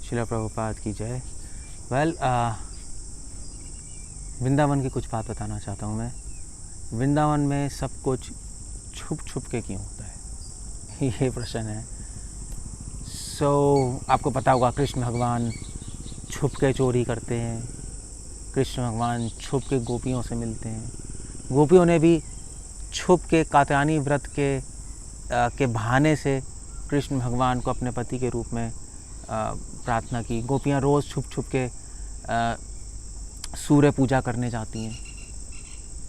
श्रील प्रभुपाद की जय। वृंदावन की कुछ बात बताना चाहता हूँ मैं। वृंदावन में सब कुछ छुप छुप के क्यों होता है, ये प्रश्न है। आपको पता होगा कृष्ण भगवान छुप के चोरी करते हैं, कृष्ण भगवान छुप के गोपियों से मिलते हैं, गोपियों ने भी छुप के कात्यायनी व्रत के बहाने से कृष्ण भगवान को अपने पति के रूप में प्रार्थना की। गोपियाँ रोज़ छुप छुप के सूर्य पूजा करने जाती हैं,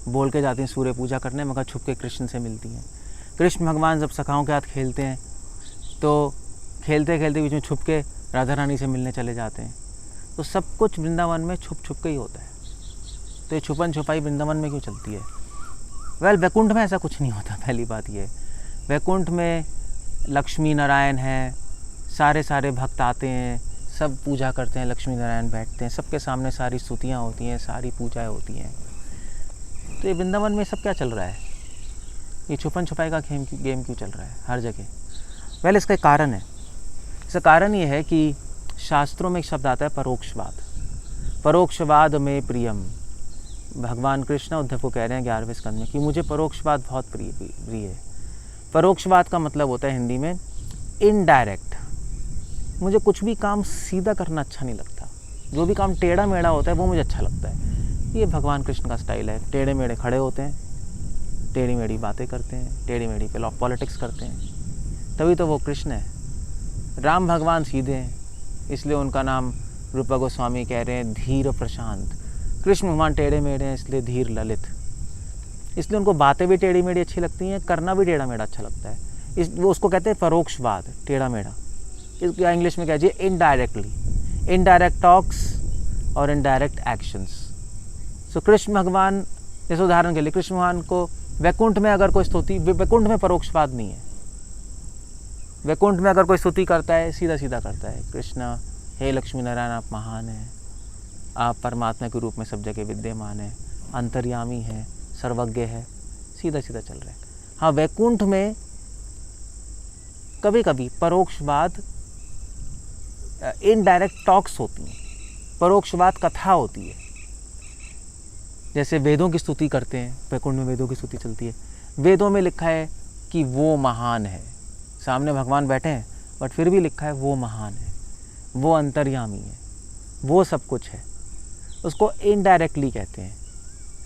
बोल के जाती हैं सूर्य पूजा करने, मगर छुप के कृष्ण से मिलती हैं। कृष्ण भगवान जब सखाओं के साथ खेलते हैं तो खेलते खेलते बीच में छुप के राधा रानी से मिलने चले जाते हैं। तो सब कुछ वृंदावन में छुप छुप के ही होता है। तो ये छुपन छुपाई वृंदावन में क्यों चलती है? वैकुंठ में ऐसा कुछ नहीं होता। पहली बात ये, वैकुंठ में लक्ष्मी नारायण है, सारे भक्त आते हैं, सब पूजा करते हैं, लक्ष्मी नारायण बैठते हैं, सबके सामने सारी स्तुतियाँ होती हैं, सारी पूजाएँ होती हैं। तो ये वृंदावन में सब क्या चल रहा है? ये छुपन छुपाई का गेम क्यों चल रहा है हर जगह? इसका एक कारण है। इसका कारण ये है कि शास्त्रों में एक शब्द आता है परोक्षवाद। परोक्षवाद में प्रियम। भगवान कृष्ण उद्धव को कह रहे हैं 11वें स्कंद में कि मुझे परोक्षवाद बहुत प्रिय है। परोक्षवाद का मतलब होता है हिंदी में इनडायरेक्ट। मुझे कुछ भी काम सीधा करना अच्छा नहीं लगता, जो भी काम टेढ़ा मेढ़ा होता है वो मुझे अच्छा लगता है। ये भगवान कृष्ण का स्टाइल है। टेढ़े मेढ़े खड़े होते हैं, टेढ़ी मेढ़ी बातें करते हैं, टेढ़ी मेढ़ी पे पॉलिटिक्स करते हैं, तभी तो वो कृष्ण है। राम भगवान सीधे हैं, इसलिए उनका नाम रूपा गोस्वामी कह रहे हैं धीर प्रशांत। कृष्ण भगवान टेढ़े मेढ़े हैं, इसलिए धीर ललित। इसलिए उनको बातें भी टेढ़ी मेढ़ी अच्छी लगती हैं, करना भी टेढ़ा मेढ़ा अच्छा लगता है। वो उसको कहते हैं परोक्षवाद, टेढ़ा मेढ़ा। इसका इंग्लिश में कह दीजिए इनडायरेक्टली, इनडायरेक्ट टॉक्स और इनडायरेक्ट एक्शंस। सो कृष्ण भगवान, जैसे उदाहरण के लिए कृष्ण भगवान को वैकुंठ में अगर कोई स्तुति, वैकुंठ में परोक्षवाद नहीं है। वैकुंठ में अगर कोई स्तुति करता है सीधा सीधा करता है, कृष्ण हे लक्ष्मी नारायण आप महान हैं, आप परमात्मा के रूप में सब जगह विद्यमान है, अंतर्यामी है, सर्वज्ञ है, सीधा सीधा चल रहा है। हाँ, वैकुंठ में कभी कभी परोक्षवाद इनडायरेक्ट टॉक्स होती हैं, परोक्षवाद कथा होती है। जैसे वेदों की स्तुति करते हैं, वैकुंठ में वेदों की स्तुति चलती है। वेदों में लिखा है कि वो महान है, सामने भगवान बैठे हैं बट फिर भी लिखा है वो महान है, वो अंतर्यामी है, वो सब कुछ है। उसको इनडायरेक्टली कहते हैं।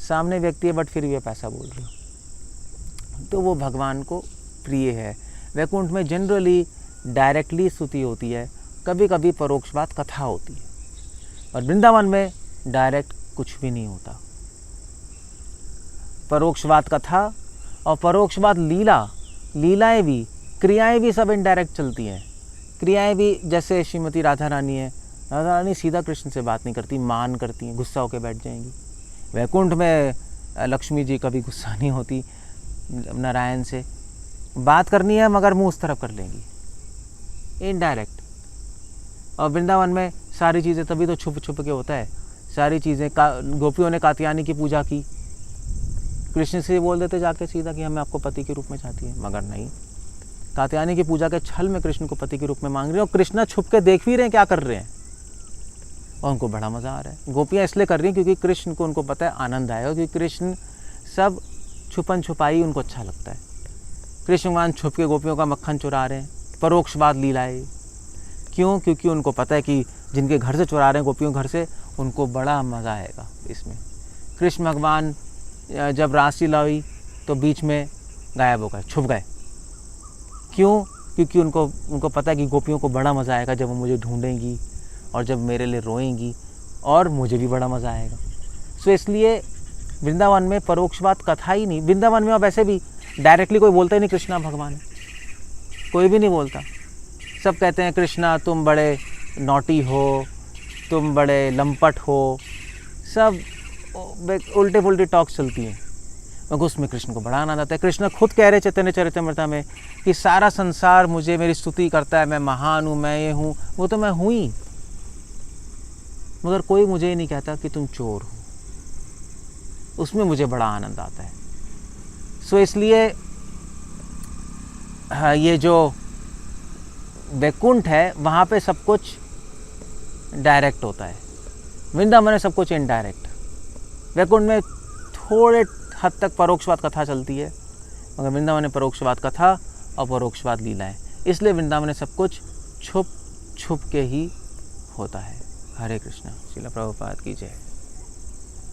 सामने व्यक्ति है बट फिर भी आप ऐसा बोल रहे हो, तो वो भगवान को प्रिय है। वैकुंठ में जनरली डायरेक्टली स्तुति होती है, कभी कभी परोक्षवाद कथा होती है। और वृंदावन में डायरेक्ट कुछ भी नहीं होता। परोक्षवाद कथा और परोक्षवाद लीला, लीलाएं भी, क्रियाएं भी सब इनडायरेक्ट चलती हैं। क्रियाएं भी, जैसे श्रीमती राधा रानी है, राधा रानी सीधा कृष्ण से बात नहीं करती, मान करती हैं, गुस्सा होकर बैठ जाएंगी। वैकुंठ में लक्ष्मी जी कभी गुस्सा नहीं होती, नारायण से बात करनी है मगर मुंह उस तरफ कर लेंगी, इनडायरेक्ट। और वृंदावन में सारी चीज़ें तभी तो छुप छुप के होता है। सारी चीज़ें गोपियों ने कात्यायनी की पूजा की, कृष्ण से बोल देते जाके सीधा कि हमें आपको पति के रूप में चाहती है, मगर नहीं, कात्यायनी की पूजा के छल में कृष्ण को पति के रूप में मांग रहे हैं। और कृष्ण छुप के देख भी रहे हैं क्या कर रहे हैं, और उनको बड़ा मज़ा आ रहा है। गोपियाँ इसलिए कर रही हैं क्योंकि कृष्ण को, उनको पता है आनंद आएगा, क्योंकि कृष्ण सब छुपन छुपाई उनको अच्छा लगता है। कृष्ण भगवान छुप के गोपियों का मक्खन चुरा रहे हैं, परोक्षवाद लीलाए। क्यों? क्योंकि उनको पता है कि जिनके घर से चुरा रहे हैं गोपियों घर से, उनको बड़ा मज़ा आएगा इसमें। कृष्ण भगवान जब रासलीला हुई तो बीच में गायब हो गए, छुप गए। क्यों? क्योंकि उनको पता है कि गोपियों को बड़ा मज़ा आएगा जब वो मुझे ढूंढेंगी और जब मेरे लिए रोएंगी, और मुझे भी बड़ा मज़ा आएगा। सो इसलिए वृंदावन में परोक्षवाद कथा ही नहीं। वृंदावन में अब वैसे भी डायरेक्टली कोई बोलता ही नहीं कृष्णा भगवान, कोई भी नहीं बोलता। सब कहते हैं कृष्णा तुम बड़े नॉटी हो, तुम बड़े लंपट हो, सब उल्टे पुल्टी टॉक्स चलती हैं। मगर उसमें कृष्ण को बड़ा आनंद आता है। कृष्ण खुद कह रहे चैतन्य चरितमृत में कि सारा संसार मुझे, मेरी स्तुति करता है, मैं महान हूँ, मैं ये हूँ, वो तो मैं हूँ ही, मगर कोई मुझे ही नहीं कहता कि तुम चोर हो। उसमें मुझे बड़ा आनंद आता है। सो इसलिए ये जो वैकुंठ है वहाँ पे सब कुछ डायरेक्ट होता है, वृंदावन में सब कुछ इनडायरेक्ट। वैकुंठ में थोड़े हद तक परोक्षवाद कथा चलती है, मगर वृंदावन में परोक्षवाद कथा और परोक्षवाद लीला है, इसलिए वृंदावन में सब कुछ छुप छुप के ही होता है। हरे कृष्णा। श्रील प्रभुपाद की जय।